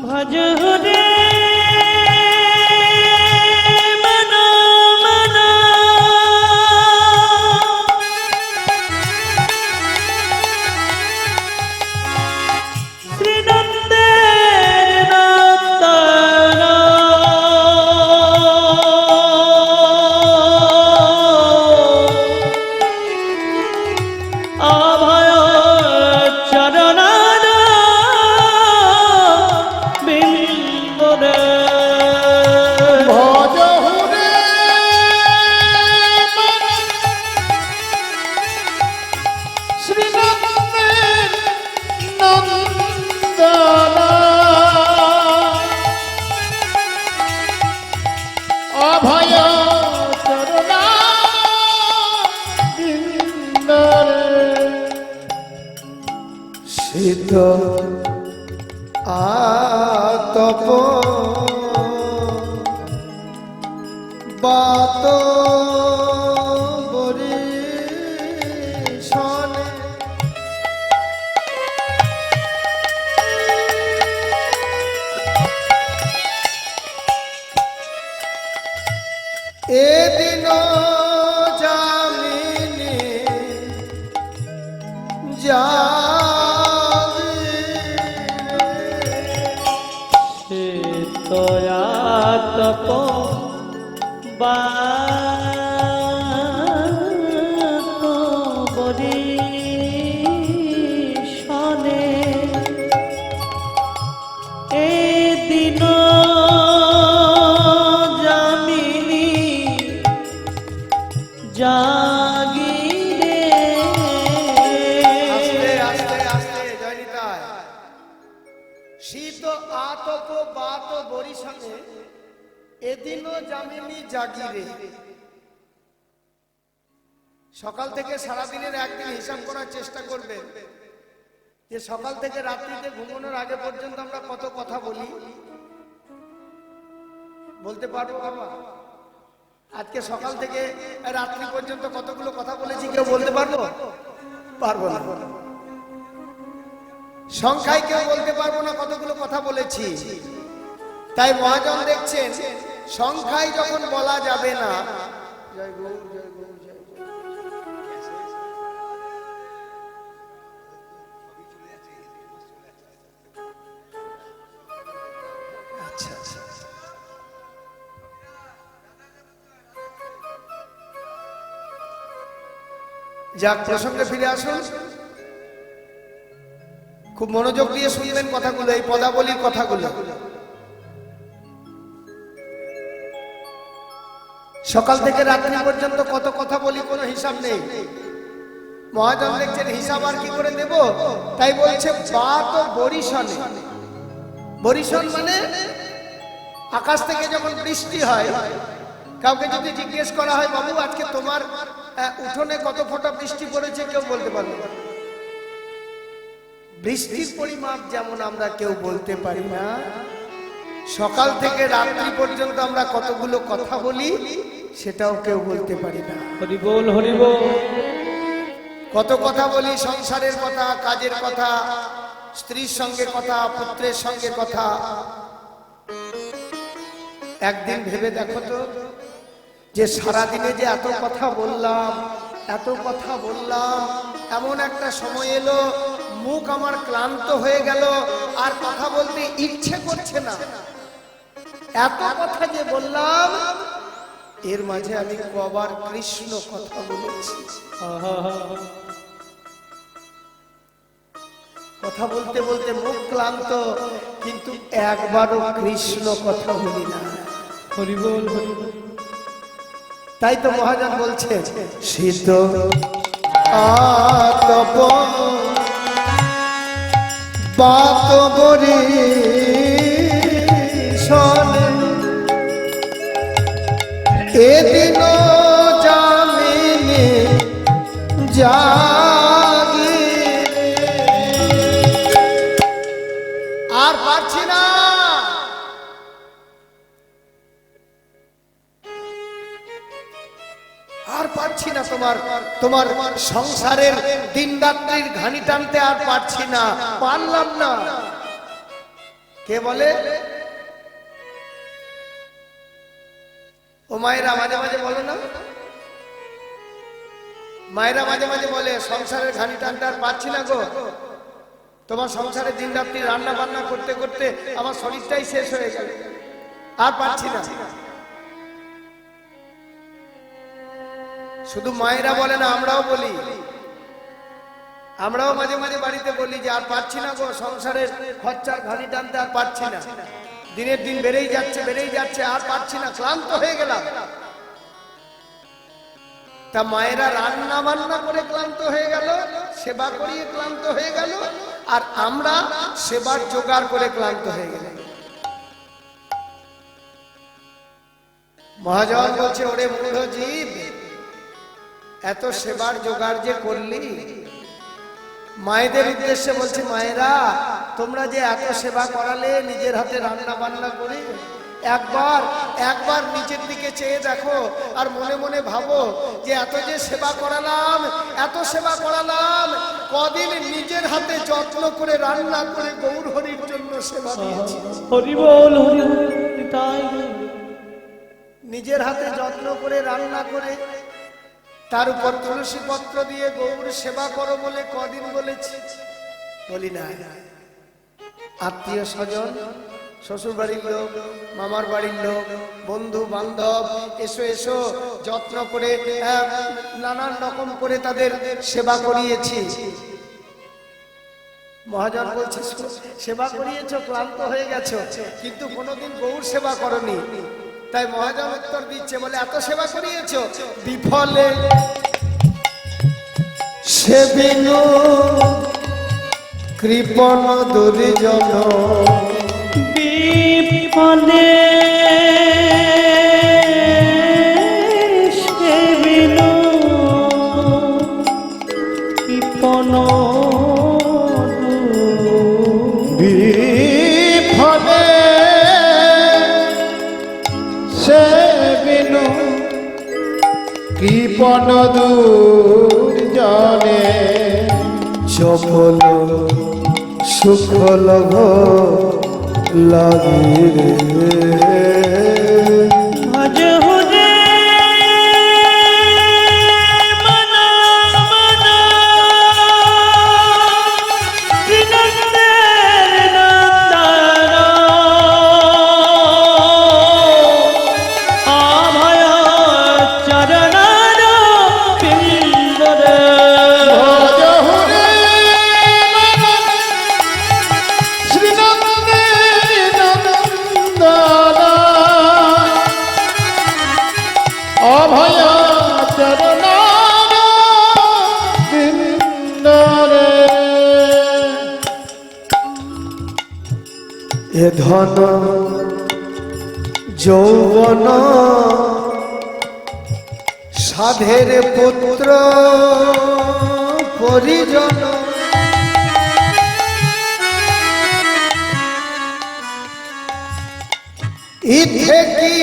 ভজ রে মন মন শ্রীনন্দের নন্দন অভয় চরণ সিদ্ধ আতপ বাত বরিশনে এদিন জামিনী যা তপ বরিশনে এ দিন জামিনী জাগিরে আস্তে আস্তে আস্তে জয়নিতায় শীত আতপ বাত বরিশনে এদিনও জামিনী জাগিরে। সকাল থেকে সারাদিনের একদিন হিসাব করার চেষ্টা করবেন যে সকাল থেকে রাত্রিতে ঘুমানোর আগে পর্যন্ত আমরা কত কথা বলি, বলতে পারবো বাবা? আজকে সকাল থেকে রাত্রি পর্যন্ত কতগুলো কথা বলেছি কেউ বলতে পারবো? পারবো না। সংখ্যায় কেউ বলতে পারবো না কতগুলো কথা বলেছি। তাই মহাজন দেখছেন সংখ্যায় যখন বলা যাবে না, জয় গৌ জয় গৌ জয় গৌ। আচ্ছা আচ্ছা যাক, প্রসঙ্গে ফিরে আসুন। খুব মনোযোগ দিয়ে শুনবেন কথাগুলো, এই পদাবলীর কথাগুলো। সকাল থেকে রাত্রি পর্যন্ত কত কথা বলি কোনো হিসাব নেই। মহাজন দেখছেন হিসাব আর কি করে দেব, তাই বলছে বাত বরিশনে। বরিশন মানে আকাশ থেকে যখন বৃষ্টি হয়, কাউকে যদি জিজ্ঞেস করা হয় বাবু আজকে তোমার উঠোনে কত ফোঁটা বৃষ্টি পড়েছে, কেউ বলতে পারবে না। বৃষ্টির পরিমাপ যেমন আমরা কেউ বলতে পারি না, সকাল থেকে রাত্রি পর্যন্ত আমরা কতগুলো কথা বলি সেটাও কেউ বলতে পারি না। হরি বল হরি বল। কত কথা বলি, সংসারের কথা, কাজের কথা, স্ত্রীর সঙ্গে কথা, পুত্রের সঙ্গে কথা। একদিন ভেবে দেখো তো যে সারাদিনে যে এত কথা বললাম, এত কথা বললাম, এমন একটা সময় এলো মুখ আমার ক্লান্ত হয়ে গেল, আর কথা বলতে ইচ্ছে করছে না। এত কথা যে বললাম, এর মাঝে আমি কবার কৃষ্ণ কথা বলেছি। কথা বলতে বলতে মুখ ক্লান্ত, কিন্তু একবারও কৃষ্ণ কথা বলি না। হরি বল হরি বল। তাই তো মহাজন বলছে শীত আতপ বাত বরিশনে এদিন জামিনী জাগি। আর পারছি না, আর পারছি না তোমার সংসারের দিন রাত্রির ঘানি টানতে আর পারছি না, পারলাম না। কে বলে? ও মায়েরা মাঝে মাঝে বলো না, মায়েরা মাঝে মাঝে বলে সংসারের ঘানি টানতে আর পাচ্ছি না গো, তোমার সংসারে দিন রাত্রি রান্না বান্না করতে করতে আমার শরীরটাই শেষ হয়ে গেল, আর পাচ্ছি না। শুধু মায়েরা বলে না, আমরাও বলি, আমরাও মাঝে মাঝে বাড়িতে বলি যে আর পাচ্ছি না গো, সংসারের খরচার ঘানি টানতে আর পাচ্ছি না, দিনের দিন বেড়েই যাচ্ছে, আর পাচ্ছি না, ক্লান্ত হয়ে গেলাম। তা মায়েরা রান্না বান্না করে ক্লান্ত হয়ে গেল, সেবা করিয়ে ক্লান্ত হয়ে গেল, আর আমরা সেবার জোগাড় করে ক্লান্ত হয়ে গেল। মহাজন বলছে, ওরে মূঢ় জীব, এত সেবার জোগাড় যে করলি। মায়েদের উদ্দেশ্যে বলছে, মায়েরা তোমরা যে এত সেবা করালে নিজের হাতে রান্না বান্না করে, একবার নিজের দিকে চেয়ে দেখো আর মনে মনে ভাবো যে এত যে সেবা করালাম, কদিন নিজের হাতে যত্ন করে রান্না করে গৌর হরির জন্য সেবা দিয়েছি। হরি বল হরি বল তাই নিজের হাতে যত্ন করে রান্না করে তার উপর তুলসী পত্র দিয়ে গৌর সেবা করো বলে কদিন বলেছি? বলি না। আত্মীয় স্বজন, শ্বশুর বাড়ির লোক, মামার বাড়ির লোক, বন্ধু বান্ধব, এসো এসো যত্ন করে নানান রকম করে তাদের সেবা করিয়েছি। মহাজন বলছে, সেবা করিয়েছ, ক্লান্ত হয়ে গেছো, কিন্তু কোনোদিন গৌর সেবা করনি। তাই মহাজন উত্তর দিচ্ছে, বলে এত সেবা করিয়েছ, বিফলে সেবিনু কৃপণ দুর্জন, বিপদে সেবিনু কৃপণ বিফলে সেবিনু কৃপণ দুর্জনে, চপল সুখ লভ লাগে ভজ হুরে মনা মনা বিনন্দের নন্দন আভয় চরণার পিন্দরে। অভয় চরণার বিন্দরে, এ ধন যৌবন সাধের পুত্র পরিজন, ইথে কি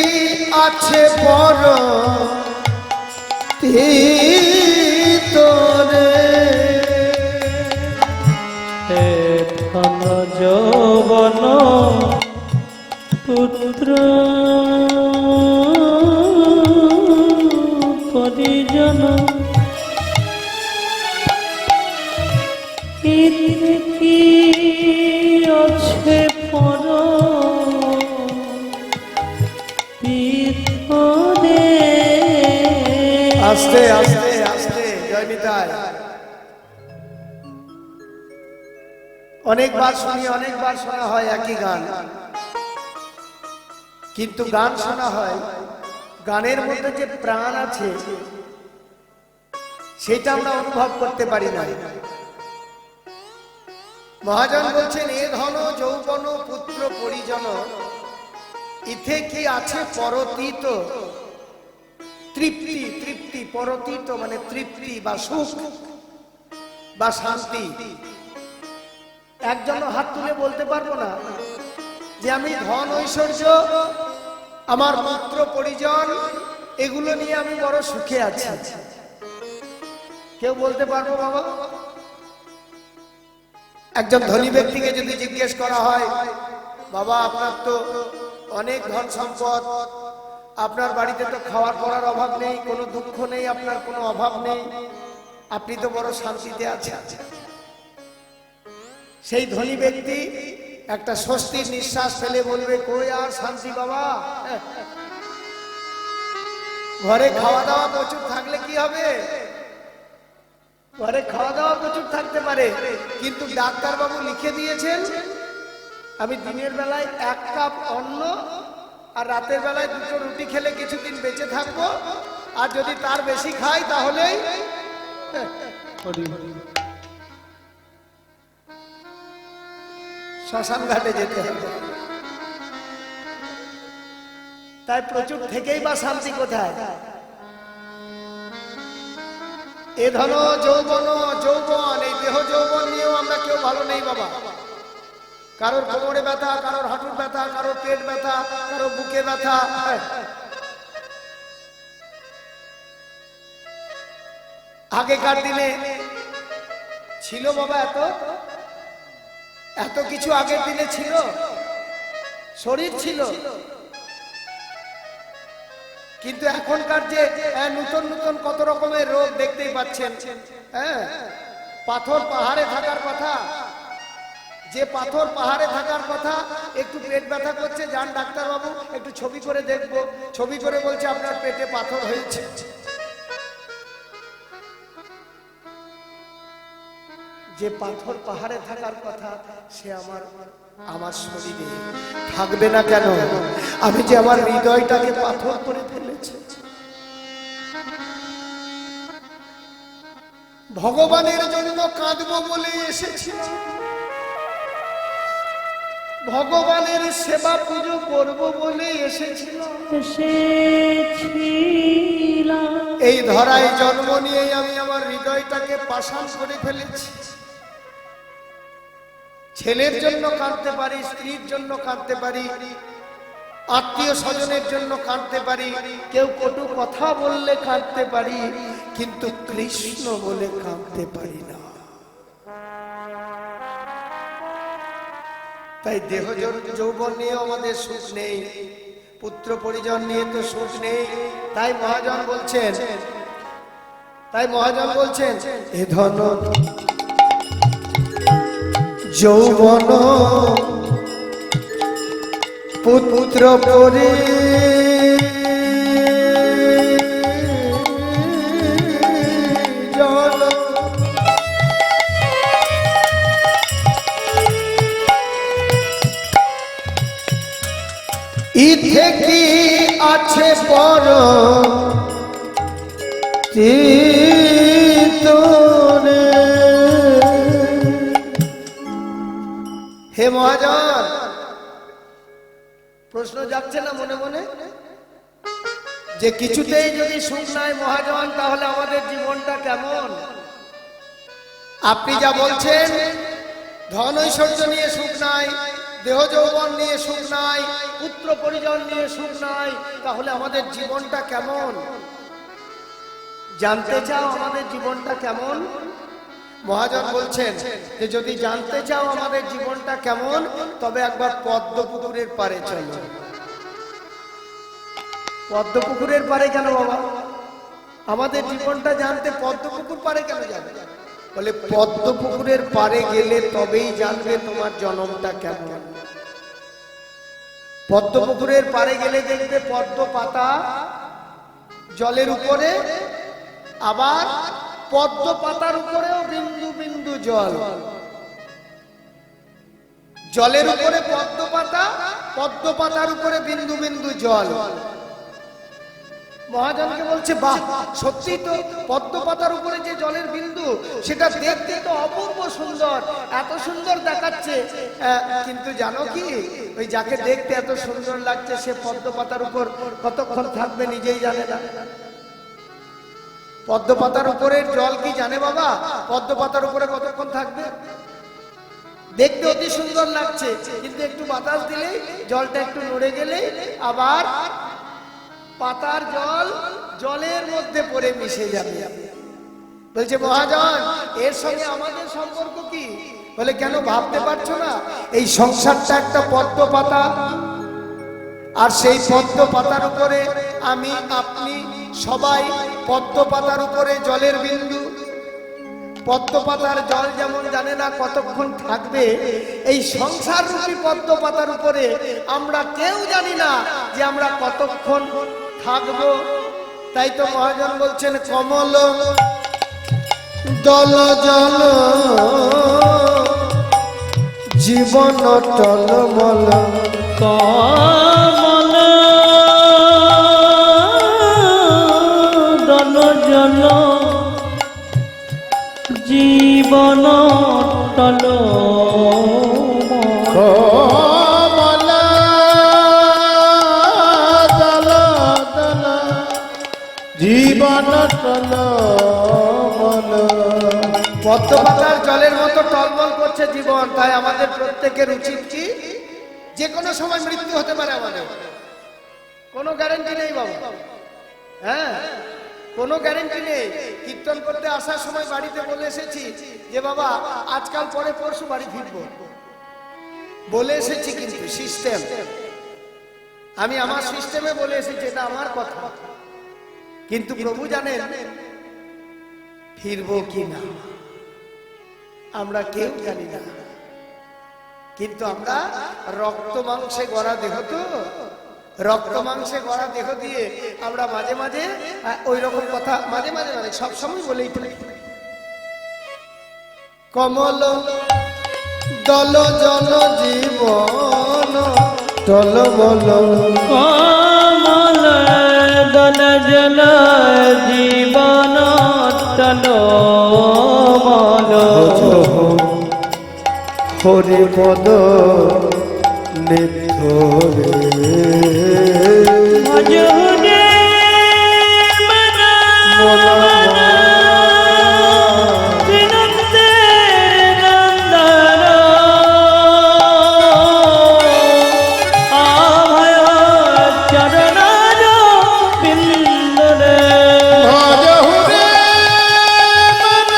আছে পর তোরে, হে ধন যৌবন পুত্র পরিজন, ইথে কি আছে পর পিতরে। আস্তে আস্তে আস্তে জয় নিতাই। অনেকবার শুনি, অনেকবার শোনা হয় একই গান, কিন্তু গান শোনা হয়, গানের মধ্যে যে প্রাণ আছে সেটা আমরা অনুভব করতে পারি না। মহাজন বলছেন, এ ধন যৌবন পুত্র পরিজন, ইথে কি আছে পরতীত তৃপ্তি। তৃপ্তি পরতীত মানে তৃপ্তি বা সুখ বা শান্তি। একজন হাত তুলে বলতে পারবো না যে আমি ধন ঐশ্বর্য, আমার পুত্র পরিজন, এগুলো নিয়ে আমি বড় সুখে আছি। কেউ বলতে পারবো বাবা? একজন ধনী ব্যক্তিকে যদি জিজ্ঞেস করা হয়, বাবা আপনার তো অনেক ধন সম্পদ, আপনার বাড়িতে তো খাওয়ার পড়ার অভাব নেই, কোনো দুঃখ নেই, আপনার কোনো অভাব নেই, আপনি তো বড় শান্তিতে আছেন। সেই ধনী ব্যক্তি একটা স্বস্তির নিঃশ্বাস ফেলে বলবে, কই আর শান্তি বাবা, ঘরে খাওয়া দাওয়া প্রচুর থাকলে কি হবে? ঘরে খাওয়া দাওয়া প্রচুর থাকতে পারে, কিন্তু ডাক্তার বাবু লিখে দিয়েছেন আমি দিনের বেলায় 1 কাপ অন্ন আর রাতের বেলায় 2টো রুটি খেলে কিছুদিন বেঁচে থাকবো, আর যদি তার বেশি খাই তাহলেই শ্মশান ঘাটে যেতে হবে। তাই প্রচুর থেকেই বা শান্তি কোথায়? এ ধন যৌবন যৌবন, এই দেহ যৌবন নিয়েও আমরা কেউ ভালো নেই বাবা। কারোর কোমরে ব্যথা, কারোর হাঁটুর ব্যথা, কারোর পেট ব্যথা, কারোর বুকে ব্যথা। আগেকার দিনে ছিল বাবা এত কিছু, আগের দিনে ছিল, শরীর ছিল, কিন্তু এখনকার যে নতুন নতুন কত রকমের রোগ দেখতেই পাচ্ছেন। হ্যাঁ, পাথর পাহাড়ে থাকার কথা, যে পাথর পাহাড়ে থাকার কথা, একটু পেট ব্যথা করছে, যান ডাক্তার বাবু একটু ছবি করে দেখবো, ছবি করে বলছে আপনার পেটে পাথর হয়েছে। যে পাথর পাহাড়ে থাকার কথা সে আমার শরীরে থাকবে না কেন? আমি যে আমার হৃদয়টাকে পাথর করে ফেলেছি। ভগবানের জন্য কাঁদবো বলে এসেছিলাম, ভগবানের সেবা পুজো করব বলে এসেছিলাম, এই ধরায় জন্ম নিয়ে আমি আমার হৃদয়টাকে পাষাণ করে ফেলেছি। ছেলের জন্য কাঁদতে পারি, স্ত্রীর জন্য কাঁদতে পারি, আত্মীয় স্বজনের জন্য কাঁদতে পারি, কেউ কটু কথা বললে কাঁদতে পারি, কিন্তু কৃষ্ণ বলে কাঁদতে পারি না। তাই দেহ যৌবন নিয়ে আমাদের সুখ নেই, পুত্র পরিজন নিয়ে তো সুখ নেই। তাই মহাজন বলছেন এ ধন যৌবন পুত্র পরিজন, ইথে কি আছে পর চিত্তনে। হে মহাজন, প্রশ্ন যাচ্ছে না মনে মনে যে কিছুতেই যদি সুখ নাই মহাজন, তাহলে আমাদের জীবনটা কেমন? আপনি যা বলছেন ধন ঐশ্বর্য নিয়ে সুখ নাই, দেহ যৌবন নিয়ে সুখ নাই, পুত্র পরিজন নিয়ে সুখ নাই, তাহলে আমাদের জীবনটা কেমন? জানতে চাও আমাদের জীবনটা কেমন? মহাজন বলছেন যে যদি জানতে চাও আমাদের জীবনটা কেমন, তবে একবার পদ্মপুকুরের পারে চলো। পদ্মপুকুরের পারে কেন বাবা? আমাদের জীবনটা জানতে পদ্মপুকুর পারে কেন যাবে? বলে পদ্মপুকুরের পারে গেলে তবেই জানবে তোমার জন্মটা কেমন। পদ্মপুকুরের পারে গেলে দেখবে পদ্ম পাতা জলের উপরে, আবার পদ্ম পাতার উপরেও বিন্দু বিন্দু জল, জলের উপরে পদ্ম পাতা, পদ্ম পাতার উপরে বিন্দু বিন্দু জল। মহাজনকে বলছে বাহ, সত্যি তো পদ্ম পাতার উপরে যে জলের বিন্দু, সেটা দেখতে তো অপূর্ব সুন্দর, এত সুন্দর দেখাচ্ছে, কিন্তু জানো কি, ওই যাকে দেখতে এত সুন্দর লাগছে সে পদ্ম পাতার উপর কতক্ষণ থাকবে নিজেই জানে না। পদ্ম পাতার উপরের জল কি জানে বাবা? পদ্ম পাতার উপরে কতক্ষণ থাকবে? দেখতে অতি সুন্দর লাগছে, কিন্তু একটু বাতাস দিলেই, জলটা একটু নড়ে গেলেই আবার পাতার জল জলের মধ্যে পড়ে মিশে যাবে। বলছে মহাজন, এর সঙ্গে আমাদের সম্পর্ক কি? বলে কেন ভাবতে পারছো না এই সংসারটা একটা পদ্ম পাতা, আর সেই পদ্ম পাতার উপরে আমি আপনি সবাই পদ্ম পাতার উপরে জলের বিন্দু। পদ্ম পাতার জল যেমন জানে না কতক্ষণ থাকবে, এই সংসার রূপী পদ্ম পাতার উপরে আমরা কেউ জানি না যে আমরা কতক্ষণ থাকবো। তাই তো মহাজন বলছেন কমল দল জল জীবন টলমল। কমল দল জল জীবন টল কমল দল দল জীবন টলমল। পদ্ম পাতার জলের মতো টলমল করছে জীবন। তাই আমাদের প্রত্যেকের উচিত কি, যে কোনো সময় মৃত্যু হতে পারে আমাদের, কোনো গ্যারান্টি নেই বাবা। হ্যাঁ, কোনো গ্যারান্টি নেই। কীর্তন করতে আসার সময় বাড়িতে বলে এসেছি যে বাবা আজকাল পরে পরশু বাড়ি ফিরবো, বলে এসেছি। কিন্তু সিস্টেম, আমি আমার সিস্টেমে বলে এসেছি, এটা আমার কথা। কিন্তু প্রভু জানেন ফিরবো কি না, আমরা কেউ জানি না। কিন্তু আমরা রক্ত মাংসে গড়া দেহ, তো রক্ত মাংসে গড়া দেহ দিয়ে আমরা মাঝে মাঝে ওই রকম কথা মাঝে মাঝে মানে সবসময় বলেই থাকি। কমল দল জল জীবন টলমল। কমল দল জল জীবন টলমল। হরি পদ নিথরে ভজনে তৃণন্তে নন্দন আভয় চরণার বিন্দরে। ভজহুরে মন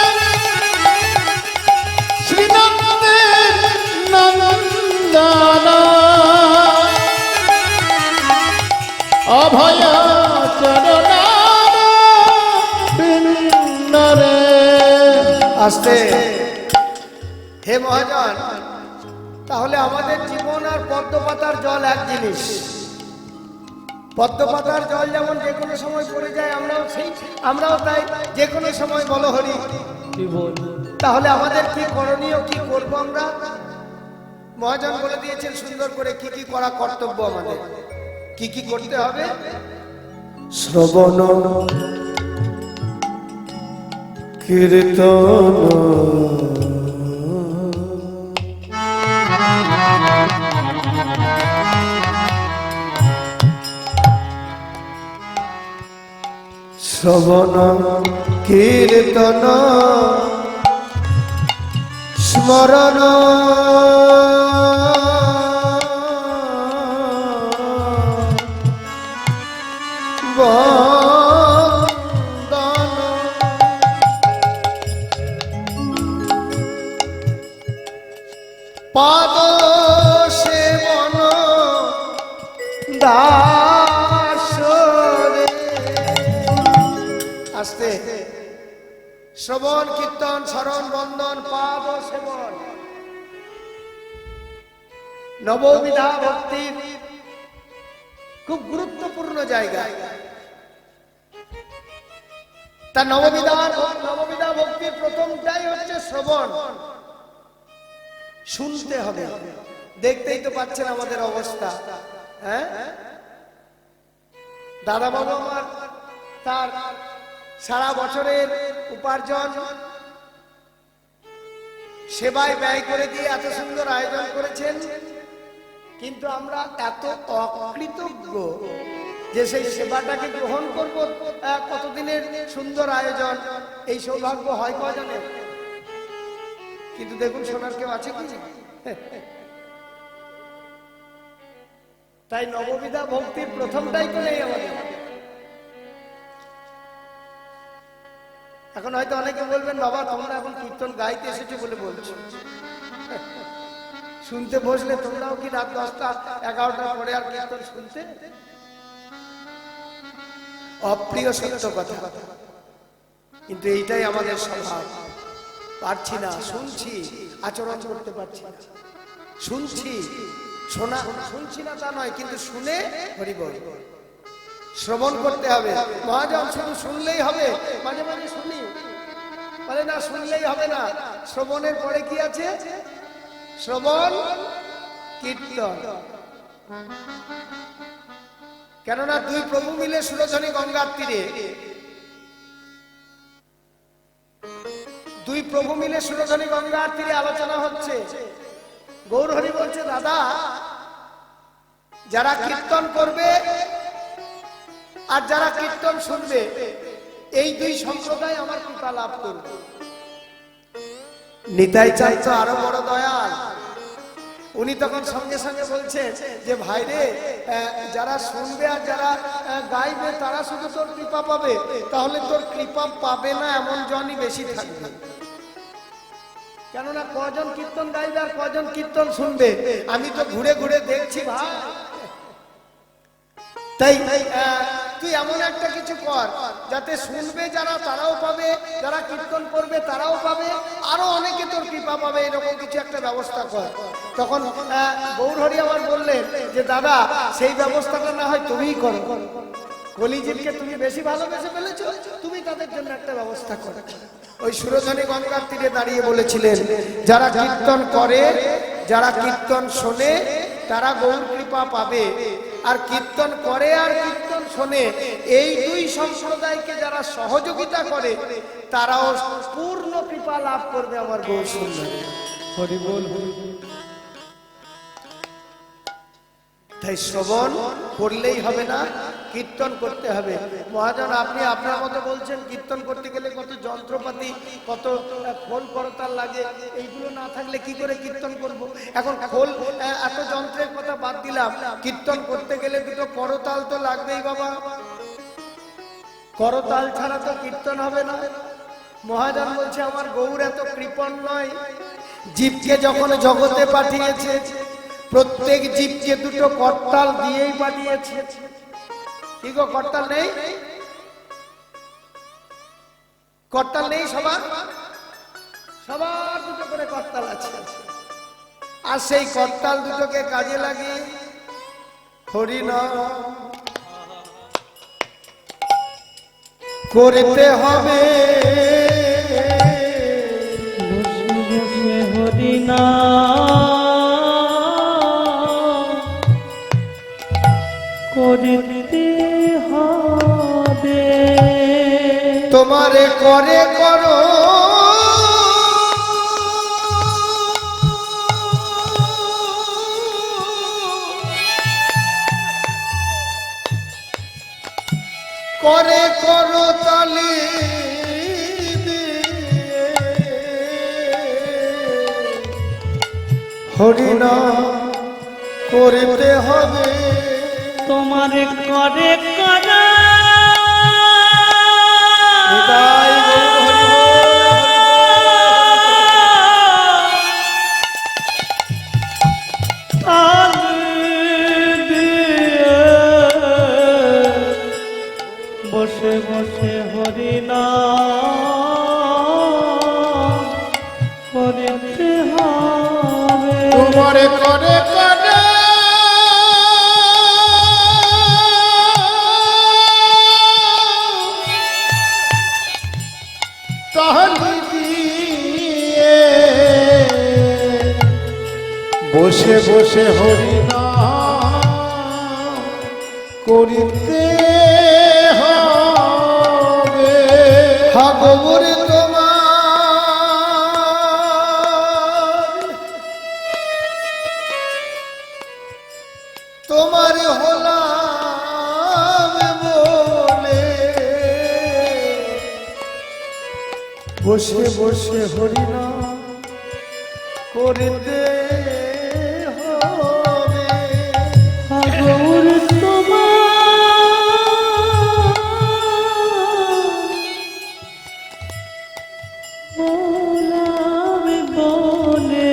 শ্রীনন্দের নন্দন অভয় চরণার বিন্দরে। আসতে হে মহাজন, তাহলে আমাদের জীবন আর পদ্ম পাতার জল এক জিনিস। পদ্ম পাতার জল যেমন যে কোনো সময় পড়ে যায়, আমরাও তাই যে কোনো সময় বলো হরি। তাহলে আমাদের কি করণীয়, কি করবো আমরা? মহাজন বলে দিয়েছেন সুন্দর করে কি কি করা কর্তব্য আমাদের, কি কি করতে হবে। শ্রবণ কীর্তন শ্রবণ কীর্তন স্মরণ বন্দন পাদ সেবন দাসরে। আস্তে শ্রবণ কীর্তন স্মরণ বন্দন পাদ সেবন, নববিধা ভক্তির খুব গুরুত্বপূর্ণ জায়গা। তা নববিধা ভক্তির প্রথমটাই হচ্ছে শ্রবণ। শুনতে হবে। দেখতেই তো পাচ্ছেন আমাদের অবস্থা। হ্যাঁ, দাদা বাবা আমার তার সারা বছরের উপার্জন সেবায় ব্যয় করে দিয়ে এত সুন্দর আয়োজন করেছেন, কিন্তু আমরা এত অকৃতজ্ঞ যে সেই সেবাটাকে গ্রহণ করব। কতদিনের সুন্দর আয়োজন, এই সৌভাগ্য হয় কজনের? কিন্তু দেখুন শোনার কেউ আছে কি? তাই নববিধা ভক্তির প্রথমটাই তো নেই আমাদের। এখন হয়তো অনেকে বলবেন বাবা তোমরা এখন কীর্তন গাইতে এসেছো বলে বলছো, শুনতে বসলে তোমরাও কি রাত 10টা 11টার পরে আর কীর্তন শুনতে? অপ্রিয় সত্য কথা, কিন্তু এইটাই আমাদের স্বভাব। পারছি না, শুনছি, আচরণ করতে পারছি না। শুনছি, শুনছি না তা নয়, কিন্তু শুনে হরি বল, শ্রবণ করতে হবে। মহাজন শুধু শুনলেই হবে? মাঝে মাঝে শুনি, বলে না শুনলেই হবে না, শ্রবণের পরে কি আছে? শ্রবণ কীর্তন। কেননা দুই প্রভু মিলে সুরধনী গঙ্গার তীরে, দুই প্রভু মিলে সুরধনী গঙ্গার তীরে আলোচনা হচ্ছে। গৌর হরি বলছে, দাদা যারা কীর্তন করবে আর যারা কীর্তন শুনবে, এই দুই সম্প্রদায় আমার কৃপা লাভ করবে। নিতাই চাই তো আরো বড় দয়াল। উনি তখন সঙ্গে সঙ্গে বলছে যে ভাই রে, যারা শুনবে আর যারা গাইবে তারা শুধু তোর কৃপা পাবে, তাহলে তোর কৃপা পাবে না এমন জনই বেশি থাকবে। কেননা কজন কীর্তন গাইবে আর কজন কীর্তন শুনবে, আমি তো ঘুরে ঘুরে দেখছি ভাই। তাই তুই এমন একটা কিছু কর যাতে শুনবে যারা তারাও পাবে, যারা কীর্তন করবে তারাও পাবে, আরো অনেকে তোর কৃপা পাবে, এরকম কিছু একটা ব্যবস্থা কর। তখন গৌর হরি আবার বললেন যে দাদা সেই ব্যবস্থাটা না হয় তুমিই করো, কলিযুগকে তুমি বেশি ভালোবেসে ফেলেছো, তুমি তাদের জন্য একটা ব্যবস্থা করো। ওই সুরধনী গঙ্গার তীরে দাঁড়িয়ে বলেছিলেন, যারা কীর্তন করে, যারা কীর্তন শোনে, তারা গৌর কৃপা পাবে। আর কীর্তন করে আর কীর্তন শোনে, এই দুই সম্প্রদায়কে যারা সহযোগিতা করে, তারাও পূর্ণ কৃপা লাভ করবে আমার গৌর সুন্দরী। হরি বল, হরি বল। তাই শ্রবণ করলেই হবে না, কীর্তন করতে হবে। মহাজন আপনি আপনার মতো বলছেন কীর্তন করতে গেলে কত যন্ত্রপাতি, কত খোল করতাল লাগে, এইগুলো না থাকলে কি করে কীর্তন করব? এখন খোল এত যন্ত্রের কথা বাদ দিলাম, কীর্তন করতে গেলে দুটো করতাল তো লাগবেই বাবা। করতাল ছাড়া তো কীর্তন হবে না। মহাজন বলছে আমার গৌর এত কৃপণ নয়, জীবকে যখন জগতে পাঠিয়েছে প্রত্যেক জীবকে দুটো করতাল দিয়েই পাঠিয়েছে। কি গো, করতাল নেই? করতাল নেই সবার? সবার দুটো করে করতাল আছে। আর সেই করতাল দুটোকে কাজে লাগিয়ে হরি নাম করতে হবে। বসে বসে হরি নাম করতে হবে। তোমারে করে করো করে করো তালি হরি নাম করতে হবে। তোমার করে করা নিতাই গৌর হরি বল, বসে বসে হরি নাম করতে হবে। তোমারে করে করে তালি দিয়ে বসে বসে হরি নাম করিতে হবে। হা গৌর তোমার হলাম বলে বসে বসে হরি নাম করতে হবে। গৌর তোমার বলে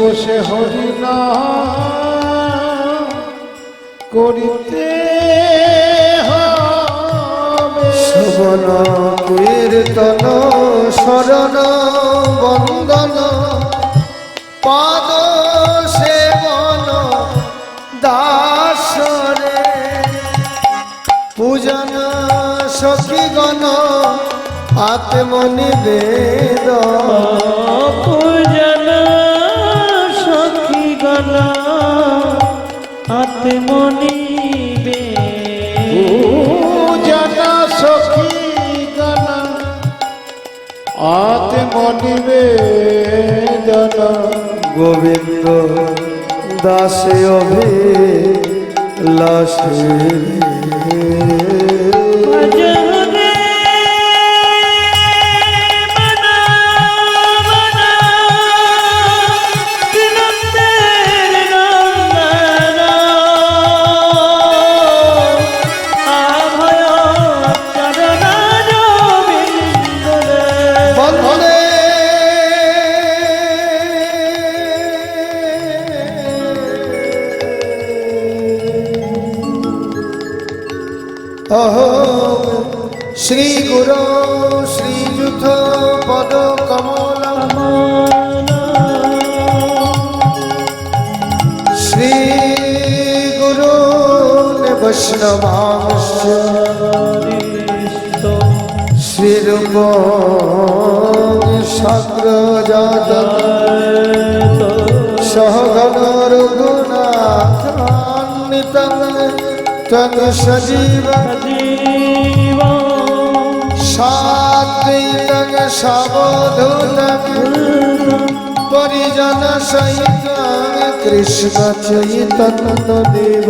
বসে হরি নাম করিতে হবে। শোভন কীর্তন শরণ বন্দন পাদ সেবন দাসরে পূজন সখীগণ আত্মনিবেদ পূজন সখীগণ আত্মনিবে পূজন সখী গণ আত্মনিবেদন গোবিন্দ দাসে অভিলাষে ভজনে মনা মনা নন্দের নন্দন আভয় চরণ বিন্দরে বন্ধনে অহো শ্রী গুরু শ্রীযুথ পদ কমলম শ্রী গুরু বৈষ্ণবাংশ শ্রীরূপ সাগ্রজাত সহগণ রঘুনাথান্বিত তং সজীব সাদ্বৈতং সাবধূতং পরিজন সহিত কৃষ্ণ চৈতন্য দেব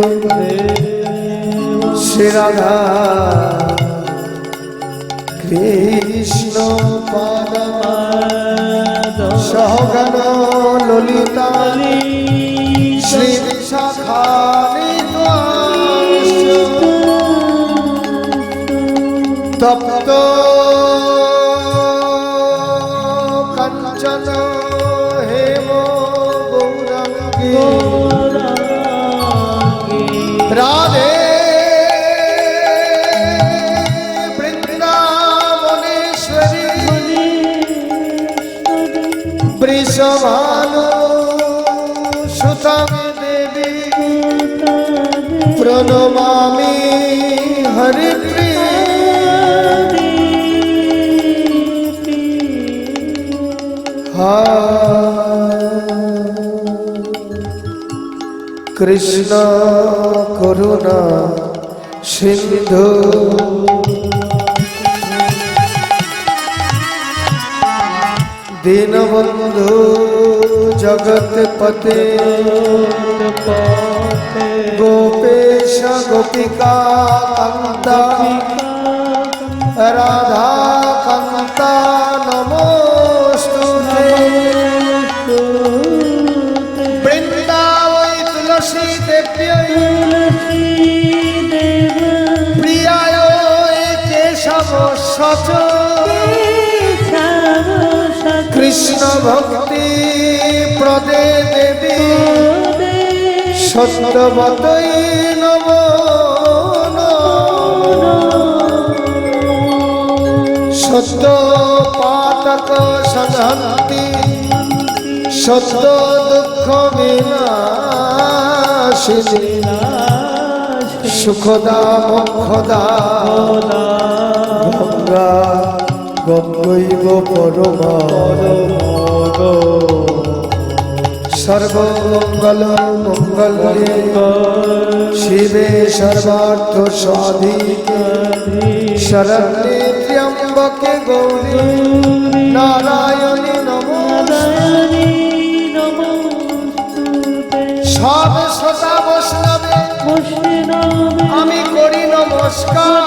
শ্রী রাধা কৃষ্ণ পদম সহগণ ললিতা শ্রী বিশাখানিত তপ্ত কাঞ্চন হেম গৌরাঙ্গী রাধে বৃন্দাবনেশ্বরী বৃষভানু সুতং দেবী প্রণমামি হরিপ্রিয় কৃষ্ণ করুণা সিন্ধু দীনবন্ধু জগৎপতে গোপেশ গোপিকা কান্তা রাধা কান্তা নমস্তুতে বৃন্দাবৈ তুলসী দেব্যৈ প্রিয়ায় কেশব সচ কৃষ্ণ ভক্তি প্রদে দেবী সত্যবতৈ নমো সত্য পাতক সংহন্তি সত্য দুঃখ বিনাশিনী সুখদা মোক্ষদা গঙ্গা গঙ্গৈব পরমা সর্বমঙ্গল মঙ্গলে শিবে সর্বার্থ সাধিকে শরণ্যে ত্র্যম্বকে গৌরী নারায়ণী নমস্তুতে সব শ্রোতা বৈষ্ণবে আমি করি নমস্কার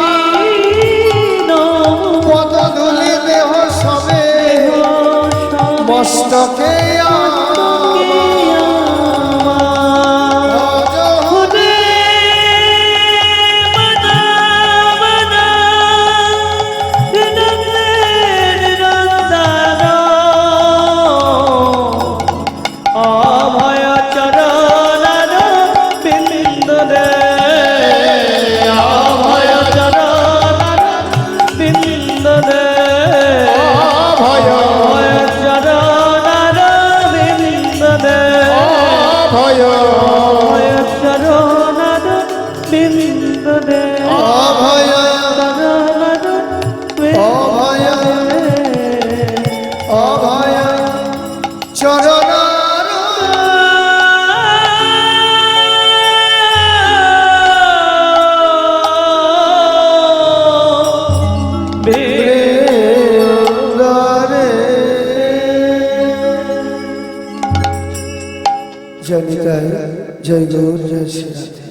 পদধূলি দেহ সবে মস্তকে আ জয় নিতাই, জয় গৌর, জয় শ্রী রাধে।